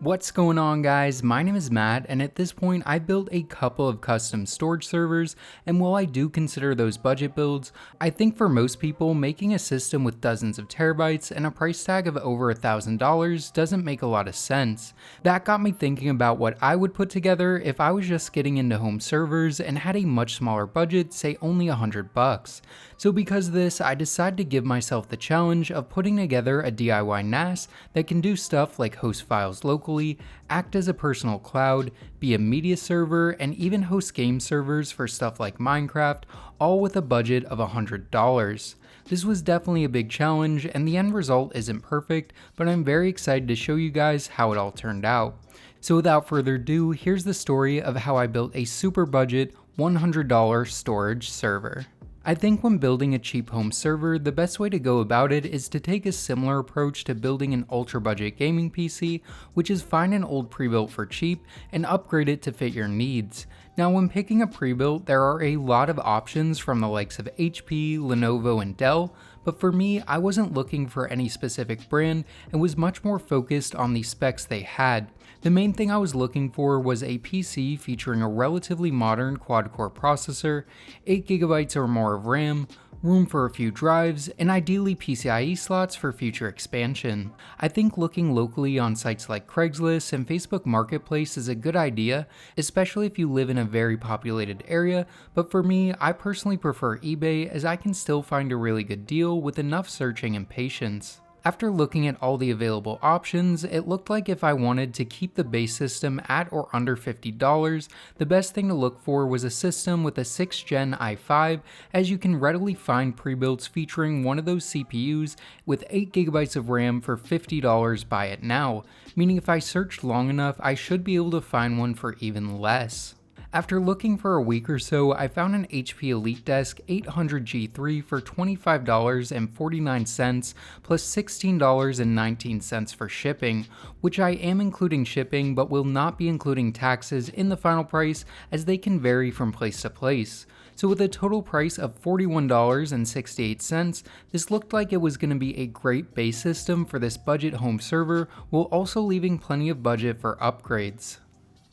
What's going on, guys? My name is Matt, and at this point I built a couple of custom storage servers, and while I do consider those budget builds, I think for most people making a system with dozens of terabytes and a price tag of over $1,000 doesn't make a lot of sense. That got me thinking about what I would put together if I was just getting into home servers and had a much smaller budget, say only $100. So because of this, I decided to give myself the challenge of putting together a DIY NAS that can do stuff like host files locally, act as a personal cloud, be a media server, and even host game servers for stuff like Minecraft, all with a budget of $100. This was definitely a big challenge, and the end result isn't perfect, but I'm very excited to show you guys how it all turned out. So without further ado, here's the story of how I built a super budget $100 storage server. I think when building a cheap home server, the best way to go about it is to take a similar approach to building an ultra budget gaming PC, which is find an old pre-built for cheap and upgrade it to fit your needs. Now when picking a pre-built, there are a lot of options from the likes of HP, Lenovo, and Dell, but for me, I wasn't looking for any specific brand and was much more focused on the specs they had. The main thing I was looking for was a PC featuring a relatively modern quad-core processor, 8GB or more of RAM, room for a few drives, and ideally PCIe slots for future expansion. I think looking locally on sites like Craigslist and Facebook Marketplace is a good idea, especially if you live in a very populated area, but for me, I personally prefer eBay as I can still find a really good deal with enough searching and patience. After looking at all the available options, it looked like if I wanted to keep the base system at or under $50, the best thing to look for was a system with a 6th gen i5, as you can readily find pre-builts featuring one of those CPUs with 8GB of RAM for $50 buy it now, meaning if I searched long enough, I should be able to find one for even less. After looking for a week or so, I found an HP EliteDesk 800G3 for $25.49 plus $16.19 for shipping, which I am including shipping but will not be including taxes in the final price as they can vary from place to place. So with a total price of $41.68, this looked like it was going to be a great base system for this budget home server, while also leaving plenty of budget for upgrades.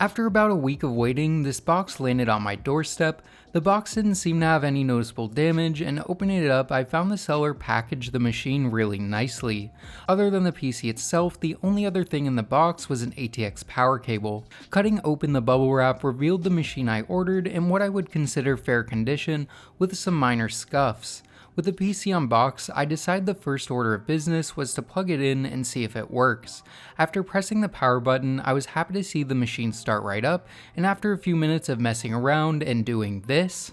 After about a week of waiting, this box landed on my doorstep. The box didn't seem to have any noticeable damage, and opening it up, I found the seller packaged the machine really nicely. Other than the PC itself, the only other thing in the box was an ATX power cable. Cutting open the bubble wrap revealed the machine I ordered in what I would consider fair condition, with some minor scuffs. With the PC unboxed, I decided the first order of business was to plug it in and see if it works. After pressing the power button, I was happy to see the machine start right up, and after a few minutes of messing around and doing this,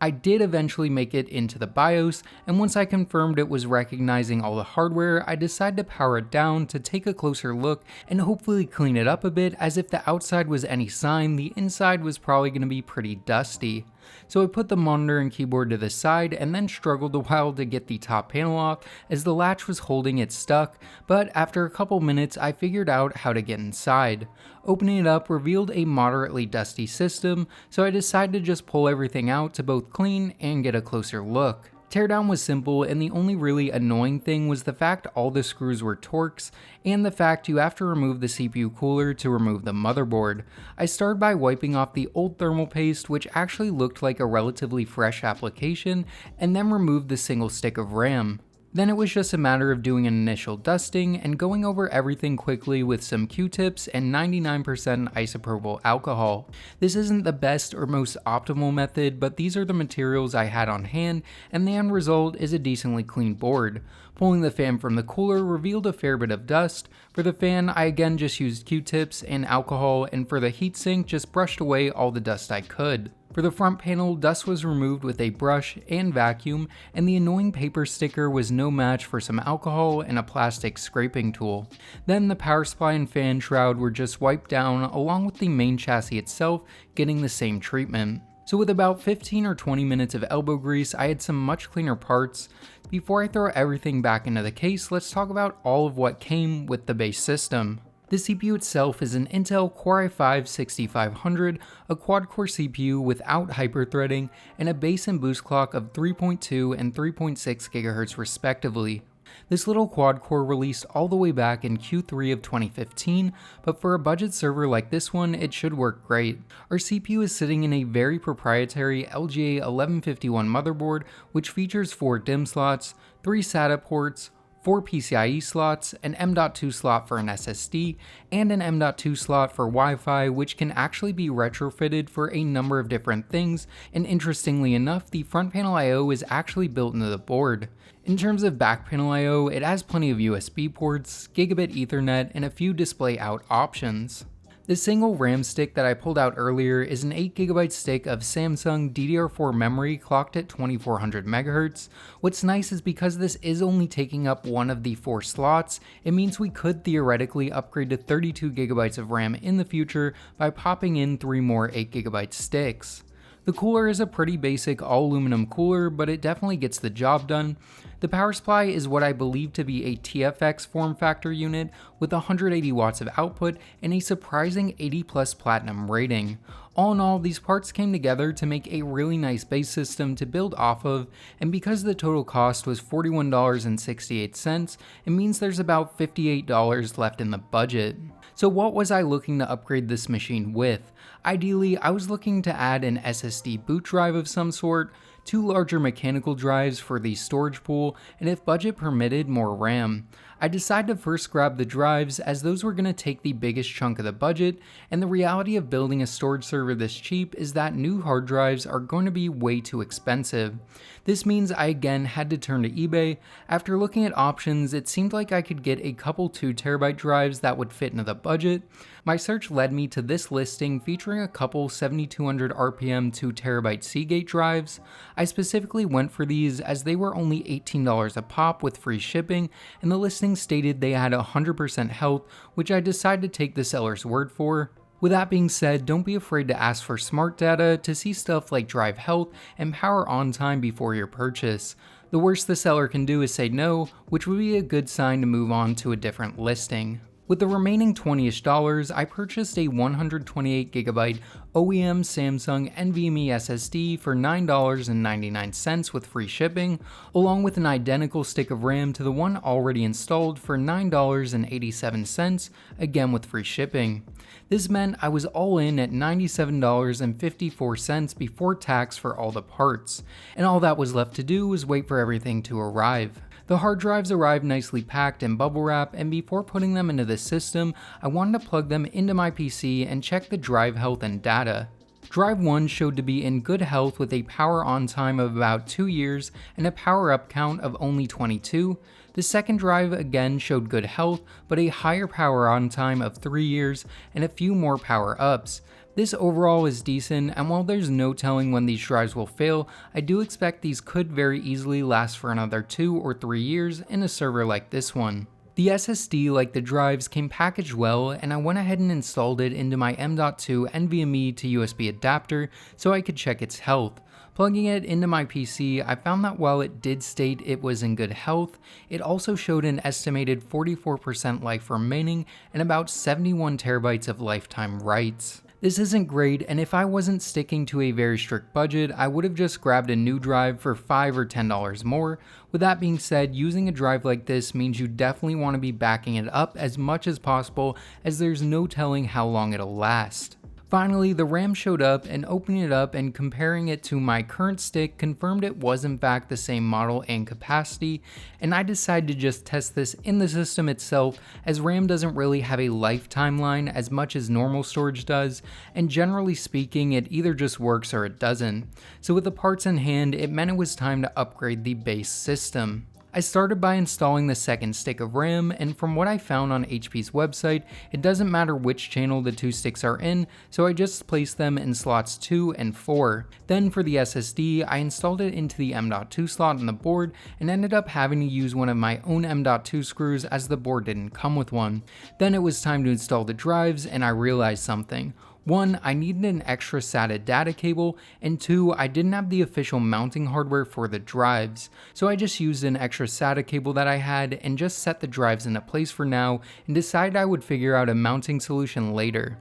I did eventually make it into the BIOS, and once I confirmed it was recognizing all the hardware, I decided to power it down to take a closer look and hopefully clean it up a bit, as if the outside was any sign, the inside was probably going to be pretty dusty. So I put the monitor and keyboard to the side and then struggled a while to get the top panel off as the latch was holding it stuck, but after a couple minutes I figured out how to get inside. Opening it up revealed a moderately dusty system, so I decided to just pull everything out to both clean and get a closer look. Teardown was simple, and the only really annoying thing was the fact all the screws were Torx, and the fact you have to remove the CPU cooler to remove the motherboard. I started by wiping off the old thermal paste, which actually looked like a relatively fresh application, and then removed the single stick of RAM. Then it was just a matter of doing an initial dusting and going over everything quickly with some Q-tips and 99% isopropyl alcohol. This isn't the best or most optimal method, but these are the materials I had on hand, and the end result is a decently clean board. Pulling the fan from the cooler revealed a fair bit of dust. For the fan, I again just used Q-tips and alcohol, and for the heatsink, just brushed away all the dust I could. For the front panel, dust was removed with a brush and vacuum, and the annoying paper sticker was no match for some alcohol and a plastic scraping tool. Then the power supply and fan shroud were just wiped down, along with the main chassis itself getting the same treatment. So with about 15 or 20 minutes of elbow grease, I had some much cleaner parts. Before I throw everything back into the case, let's talk about all of what came with the base system. The CPU itself is an Intel Core i5-6500, a quad-core CPU without hyperthreading, and a base and boost clock of 3.2 and 3.6 GHz respectively. This little quad-core released all the way back in Q3 of 2015, but for a budget server like this one, it should work great. Our CPU is sitting in a very proprietary LGA 1151 motherboard, which features 4 DIMM slots, 3 SATA ports, 4 PCIe slots, an M.2 slot for an SSD, and an M.2 slot for Wi-Fi, which can actually be retrofitted for a number of different things, and interestingly enough, the front panel I/O is actually built into the board. In terms of back panel I/O, it has plenty of USB ports, gigabit Ethernet, and a few display out options. The single RAM stick that I pulled out earlier is an 8GB stick of Samsung DDR4 memory clocked at 2400 MHz. What's nice is because this is only taking up one of the 4 slots, it means we could theoretically upgrade to 32GB of RAM in the future by popping in 3 more 8GB sticks. The cooler is a pretty basic all aluminum cooler, but it definitely gets the job done. The power supply is what I believe to be a TFX form factor unit with 180 watts of output and a surprising 80+ platinum rating. All in all, these parts came together to make a really nice base system to build off of, and because the total cost was $41.68, it means there's about $58 left in the budget. So what was I looking to upgrade this machine with? Ideally, I was looking to add an SSD boot drive of some sort, 2 larger mechanical drives for the storage pool, and if budget permitted, more RAM. I decided to first grab the drives as those were going to take the biggest chunk of the budget, and the reality of building a storage server this cheap is that new hard drives are going to be way too expensive. This means I again had to turn to eBay. After looking at options, it seemed like I could get a couple 2TB drives that would fit into the budget. My search led me to this listing featuring a couple 7200 RPM 2TB Seagate drives. I specifically went for these as they were only $18 a pop with free shipping, and the listing stated they had 100% health, which I decided to take the seller's word for. With that being said, don't be afraid to ask for smart data to see stuff like drive health and power on time before your purchase. The worst the seller can do is say no, which would be a good sign to move on to a different listing. With the remaining $20-ish, I purchased a 128GB OEM Samsung NVMe SSD for $9.99 with free shipping, along with an identical stick of RAM to the one already installed for $9.87, again with free shipping. This meant I was all in at $97.54 before tax for all the parts, and all that was left to do was wait for everything to arrive. The hard drives arrived nicely packed in bubble wrap, and before putting them into the system, I wanted to plug them into my PC and check the drive health and data. Drive 1 showed to be in good health with a power on time of about 2 years and a power up count of only 22. The second drive again showed good health, but a higher power on time of 3 years and a few more power ups. This overall is decent, and while there's no telling when these drives will fail, I do expect these could very easily last for another 2 or 3 years in a server like this one. The SSD, like the drives, came packaged well, and I went ahead and installed it into my M.2 NVMe to USB adapter so I could check its health. Plugging it into my PC, I found that while it did state it was in good health, it also showed an estimated 44% life remaining and about 71 terabytes of lifetime writes. This isn't great, and if I wasn't sticking to a very strict budget, I would have just grabbed a new drive for $5 or $10 more. With that being said, using a drive like this means you definitely want to be backing it up as much as possible, as there's no telling how long it'll last. Finally, the RAM showed up, and opening it up and comparing it to my current stick confirmed it was in fact the same model and capacity, and I decided to just test this in the system itself, as RAM doesn't really have a life timeline as much as normal storage does, and generally speaking it either just works or it doesn't. So with the parts in hand, it meant it was time to upgrade the base system. I started by installing the second stick of RAM, and from what I found on HP's website, it doesn't matter which channel the 2 sticks are in, so I just placed them in slots 2 and 4. Then for the SSD, I installed it into the M.2 slot on the board and ended up having to use one of my own M.2 screws as the board didn't come with one. Then it was time to install the drives, and I realized something. 1, I needed an extra SATA data cable, and 2, I didn't have the official mounting hardware for the drives, so I just used an extra SATA cable that I had and just set the drives into place for now and decided I would figure out a mounting solution later.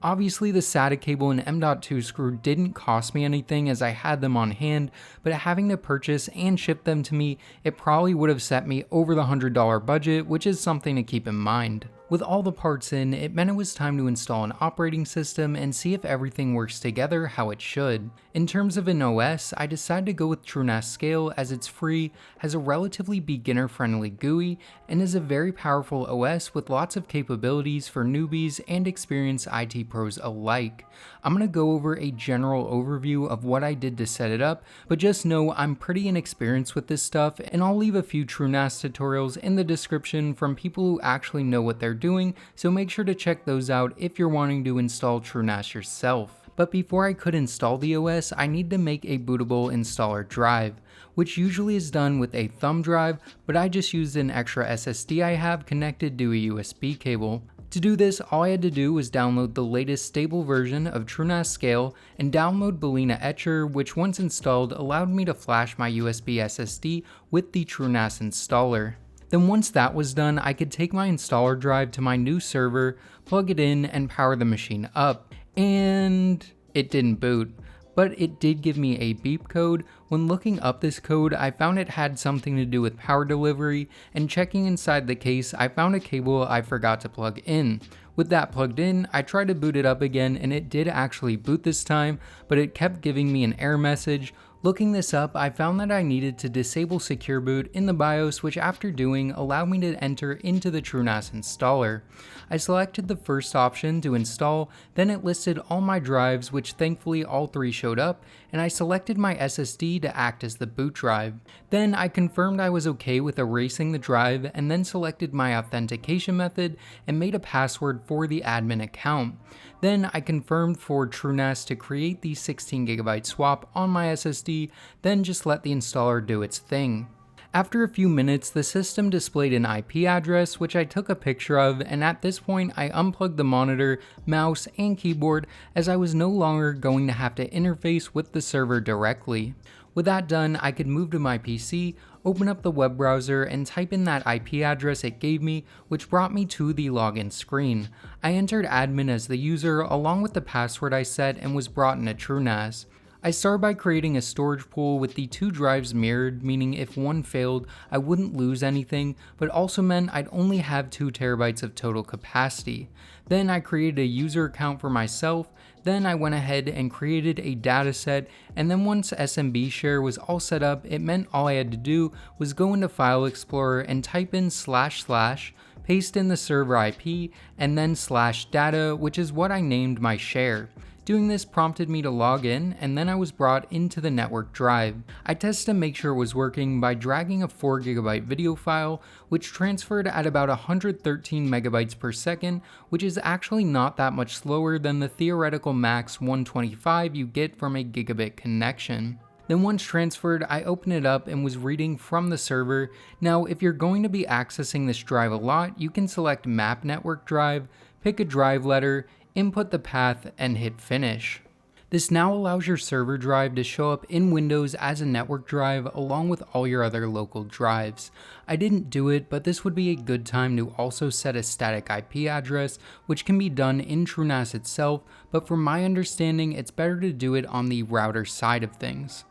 Obviously, the SATA cable and M.2 screw didn't cost me anything as I had them on hand, but having to purchase and ship them to me, it probably would have set me over the $100 budget, which is something to keep in mind. With all the parts in, it meant it was time to install an operating system and see if everything works together how it should. In terms of an OS, I decided to go with TrueNAS Scale as it's free, has a relatively beginner-friendly GUI, and is a very powerful OS with lots of capabilities for newbies and experienced IT pros alike. I'm going to go over a general overview of what I did to set it up, but just know I'm pretty inexperienced with this stuff, and I'll leave a few TrueNAS tutorials in the description from people who actually know what they're doing, so make sure to check those out if you're wanting to install TrueNAS yourself. But before I could install the OS, I need to make a bootable installer drive, which usually is done with a thumb drive, but I just used an extra SSD I have connected to a USB cable. To do this, all I had to do was download the latest stable version of TrueNAS Scale and download Balena Etcher, which once installed allowed me to flash my USB SSD with the TrueNAS installer. Then once that was done, I could take my installer drive to my new server, plug it in, and power the machine up. And it didn't boot, but it did give me a beep code. When looking up this code, I found it had something to do with power delivery, and checking inside the case, I found a cable I forgot to plug in. With that plugged in, I tried to boot it up again, and it did actually boot this time, but it kept giving me an error message. Looking this up, I found that I needed to disable Secure Boot in the BIOS, which after doing allowed me to enter into the TrueNAS installer. I selected the first option to install, then it listed all my drives, which thankfully all 3 showed up, and I selected my SSD to act as the boot drive. Then I confirmed I was okay with erasing the drive, and then selected my authentication method and made a password for the admin account. Then I confirmed for TrueNAS to create the 16GB swap on my SSD, then just let the installer do its thing. After a few minutes, the system displayed an IP address, which I took a picture of, and at this point I unplugged the monitor, mouse, and keyboard as I was no longer going to have to interface with the server directly. With that done, I could move to my PC, open up the web browser, and type in that IP address it gave me, which brought me to the login screen. I entered admin as the user along with the password I set and was brought into TrueNAS. I started by creating a storage pool with the 2 drives mirrored, meaning if one failed, I wouldn't lose anything, but also meant I'd only have 2 terabytes of total capacity. Then I created a user account for myself, then I went ahead and created a dataset, and then once SMB share was all set up, it meant all I had to do was go into File Explorer and type in // paste in the server IP, and then /data, which is what I named my share. Doing this prompted me to log in, and then I was brought into the network drive. I tested to make sure it was working by dragging a 4GB video file, which transferred at about 113 megabytes per second, which is actually not that much slower than the theoretical max 125 you get from a gigabit connection. Then once transferred, I opened it up and was reading from the server. Now, if you're going to be accessing this drive a lot, you can select Map Network Drive, pick a drive letter, input the path, and hit finish. This now allows your server drive to show up in Windows as a network drive along with all your other local drives. I didn't do it, but this would be a good time to also set a static IP address, which can be done in TrueNAS itself, but from my understanding, it's better to do it on the router side of things.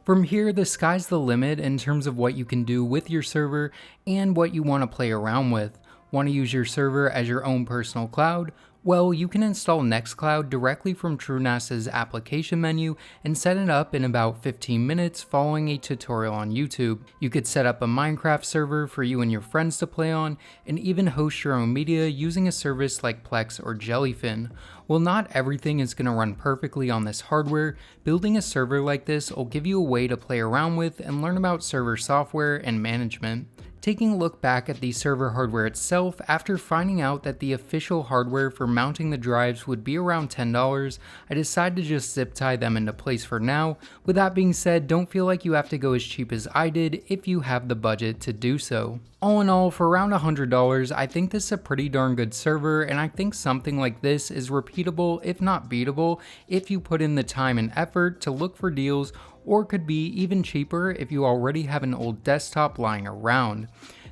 From here, the sky's the limit in terms of what you can do with your server and what you want to play around with. Want to use your server as your own personal cloud? Well, you can install Nextcloud directly from TrueNAS's application menu and set it up in about 15 minutes following a tutorial on YouTube. You could set up a Minecraft server for you and your friends to play on, and even host your own media using a service like Plex or Jellyfin. While not everything is going to run perfectly on this hardware, building a server like this will give you a way to play around with and learn about server software and management. Taking a look back at the server hardware itself, after finding out that the official hardware for mounting the drives would be around $10, I decided to just zip tie them into place for now. With that being said, don't feel like you have to go as cheap as I did if you have the budget to do so. All in all, for around $100, I think this is a pretty darn good server, and I think something like this is repeatable, if not beatable, if you put in the time and effort to look for deals, or could be even cheaper if you already have an old desktop lying around.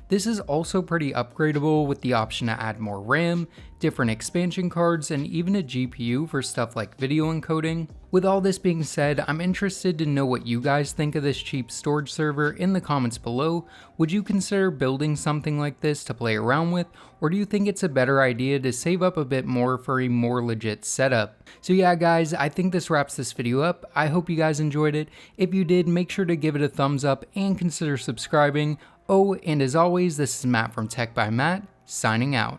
This is also pretty upgradable with the option to add more RAM, different expansion cards, and even a GPU for stuff like video encoding. With all this being said, I'm interested to know what you guys think of this cheap storage server in the comments below. Would you consider building something like this to play around with, or do you think it's a better idea to save up a bit more for a more legit setup? So yeah guys, I think this wraps this video up. I hope you guys enjoyed it. If you did, make sure to give it a thumbs up and consider subscribing. Oh, and as always, this is Matt from Tech by Matt, signing out.